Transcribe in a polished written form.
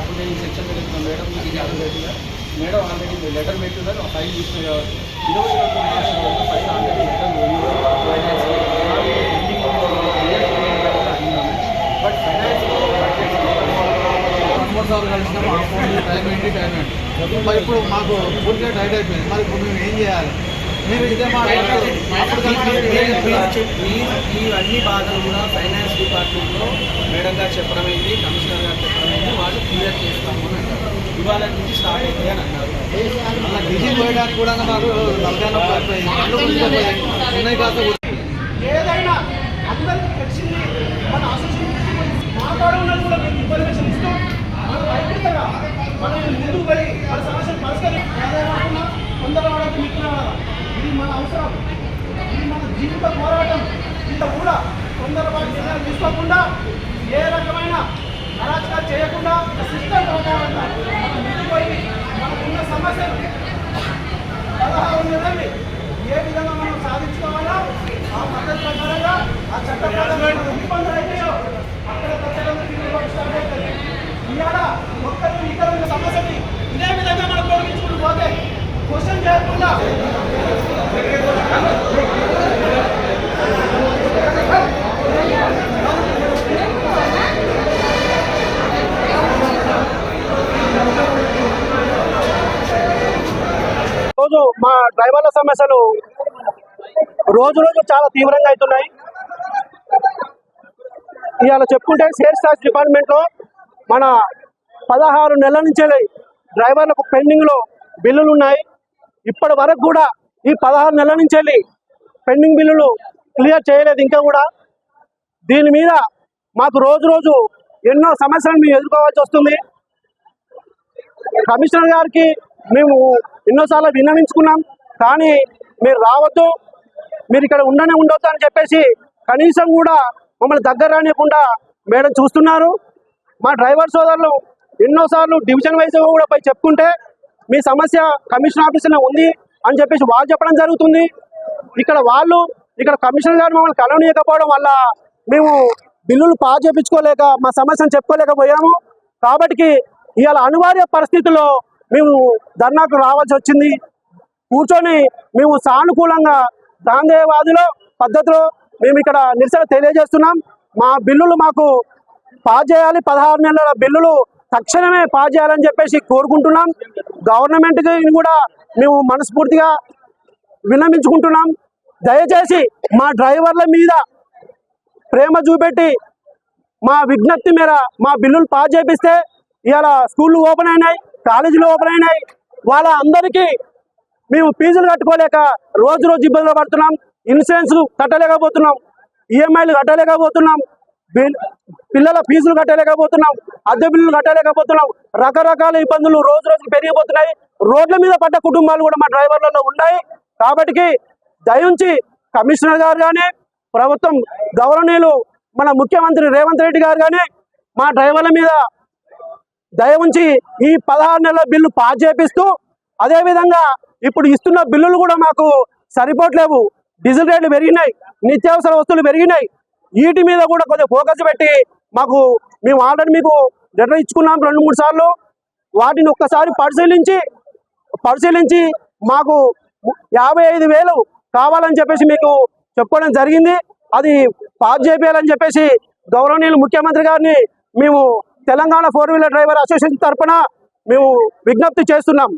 అప్పుడు ఈ section madam madam already letter పెట్టున్నారు ఫైల్ తీసుకున్నారు కాబట్టి 21 మార్చి వరకు file already letter but finance sir కలిసినాము ఆ ఫోన్ టైం ఏంటి మరి ఇప్పుడు మాకు పూర్తిగా టైట్ అయిపోయింది. మరి ఇప్పుడు మేము ఏం చేయాలి? మీరు ఇదే ఈ అన్ని బాధలు కూడా ఫైనాన్స్ డిపార్ట్మెంట్లో మేడం గారు చెప్పడమైంది, కమిషనర్ గారు చెప్పడమైంది, వాళ్ళు క్లియర్ చేస్తాము అని అంటారు. ఇవాళ నుంచి స్టార్ట్ అవుతుంది అని అన్నారు. అలా డీజిల్ పోయడానికి కూడా మాకు ఏదైనా అందరికీ తెలిసింది మన అసోసియేషన్ మాట్లాడాలని కూడా మీకు ఇన్ఫర్మేషన్ ఇస్తూ మనం ఐక్యతగా మనం ముందుకు పోయి మన సమస్యను పరిష్కరించాలన్నా కొందరు మిత్రులు ఇది మన అవసరం, ఇది మన జీవిత పోరాటం. ఇంత కూడా తొందరపాటు నిర్ణయాలు తీసుకోకుండా ఏ రకమైన అరాచకాలు చేయకుండా సిస్టమ్ ప్రకారంగా మనం ముందుకు పోయి మనకున్న సమస్యలు 16 నెలల్ని ఏ విధంగా మనం సాధించుకోవాలో ఆ పద్ధతి ప్రకారంగా ఆ చట్ట ప్రకారంగా ఇబ్బందులు అయినాయో అక్కడ ఖచ్చితంగా తిరుగుబాటు స్టార్ట్ అవుతుంది. ఇవాళ ఒక్కరి ఇతరుల సమస్యని ఇదే విధంగా మనం తొలగించుకుంటూ పోతే క్వశ్చన్ చేయకుండా రోజు మా డ్రైవర్ల సమస్యలు రోజు రోజు చాలా తీవ్రంగా అవుతున్నాయి. ఇవాళ చెప్పుకుంటే సేల్స్ ట్యాక్స్ డిపార్ట్మెంట్లో మన 16 నెలల నుంచి డ్రైవర్లకు పెండింగ్లో బిల్లులు ఉన్నాయి. ఇప్పటి వరకు కూడా ఈ 16 నెలల నుంచి వెళ్ళి పెండింగ్ బిల్లులు క్లియర్ చేయలేదు ఇంకా కూడా. దీని మీద మాకు రోజు రోజు ఎన్నో సమస్యలను మేము ఎదుర్కోవాల్సి వస్తుంది. కమిషనర్ గారికి మేము ఎన్నోసార్లు విన్నవించుకున్నాం, కానీ మీరు రావద్దు, మీరు ఇక్కడ ఉండొద్దు అని చెప్పేసి కనీసం కూడా మమ్మల్ని దగ్గర రానియకుండా మేడం చూస్తున్నారు. మా డ్రైవర్ సోదరులు ఎన్నోసార్లు డివిజన్ వైజ్ కూడా పోయి చెప్పుకుంటే మీ సమస్య కమిషన్ ఆఫీసులో ఉంది అని చెప్పేసి వాళ్ళు చెప్పడం జరుగుతుంది. ఇక్కడ కమిషనర్ గారు మమ్మల్ని కలవనీయకపోవడం వల్ల మేము బిల్లులు పాస్ చేయించుకోలేక మా సమస్యను చెప్పుకోలేకపోయాము. కాబట్టి ఇవాళ అనివార్య పరిస్థితుల్లో మేము ధర్నాకు రావాల్సి వచ్చింది. కూర్చొని మేము సానుకూలంగా గాంధేయవాదుల పద్ధతిలో మేము ఇక్కడ నిరసన తెలియజేస్తున్నాం. మా బిల్లులు మాకు పాస్ చేయాలి, 16 నెలల బిల్లులు తక్షణమే పాస్ చేయాలని చెప్పేసి కోరుకుంటున్నాం. గవర్నమెంట్కి కూడా మేము మనస్ఫూర్తిగా విన్నవించుకుంటున్నాం. దయచేసి మా డ్రైవర్ల మీద ప్రేమ చూపెట్టి మా విజ్ఞప్తి మేర మా బిల్లులు పాస్ చేపిస్తే ఇవాళ స్కూళ్ళు ఓపెన్ అయినాయి, కాలేజీలు ఓపెన్ అయినాయి. వాళ్ళ అందరికీ మేము ఫీజులు కట్టుకోలేక రోజు రోజు ఇబ్బందులు పడుతున్నాం. ఇన్సూరెన్స్ కట్టలేకపోతున్నాం, ఈఎంఐలు కట్టలేకపోతున్నాం, పిల్లల ఫీజులు కట్టలేకపోతున్నాం, అద్దె బిల్లులు కట్టలేకపోతున్నాం. రకరకాల ఇబ్బందులు రోజు రోజుకు పెరిగిపోతున్నాయి. రోడ్ల మీద పడ్డ కుటుంబాలు కూడా మా డ్రైవర్లలో ఉన్నాయి. కాబట్టి దయించి కమిషనర్ గారు కానీ ప్రభుత్వం గౌరవనీయులు మన ముఖ్యమంత్రి రేవంత్ రెడ్డి గారు కానీ మా డ్రైవర్ల మీద దయ ఉంచి ఈ 16 నెలల బిల్లు పాస్ చేపిస్తూ, అదేవిధంగా ఇప్పుడు ఇస్తున్న బిల్లులు కూడా మాకు సరిపోవట్లేవు. డీజిల్ రేట్లు పెరిగినాయి, నిత్యావసర వస్తువులు పెరిగినాయి. వీటి మీద కూడా కొంచెం ఫోకస్ పెట్టి మేము ఆల్రెడీ మీకు లెటర్ ఇచ్చుకున్నాం 2-3 సార్లు. వాటిని ఒక్కసారి పరిశీలించి మాకు 55,000 కావాలని చెప్పేసి మీకు చెప్పుకోవడం జరిగింది. అది పాస్ చేయాలని చెప్పేసి గౌరవనీయులు ముఖ్యమంత్రి గారిని మేము తెలంగాణ 4 వీలర్ డ్రైవర్ అసోసియేషన్ తరఫున మేము విజ్ఞప్తి చేస్తున్నాం.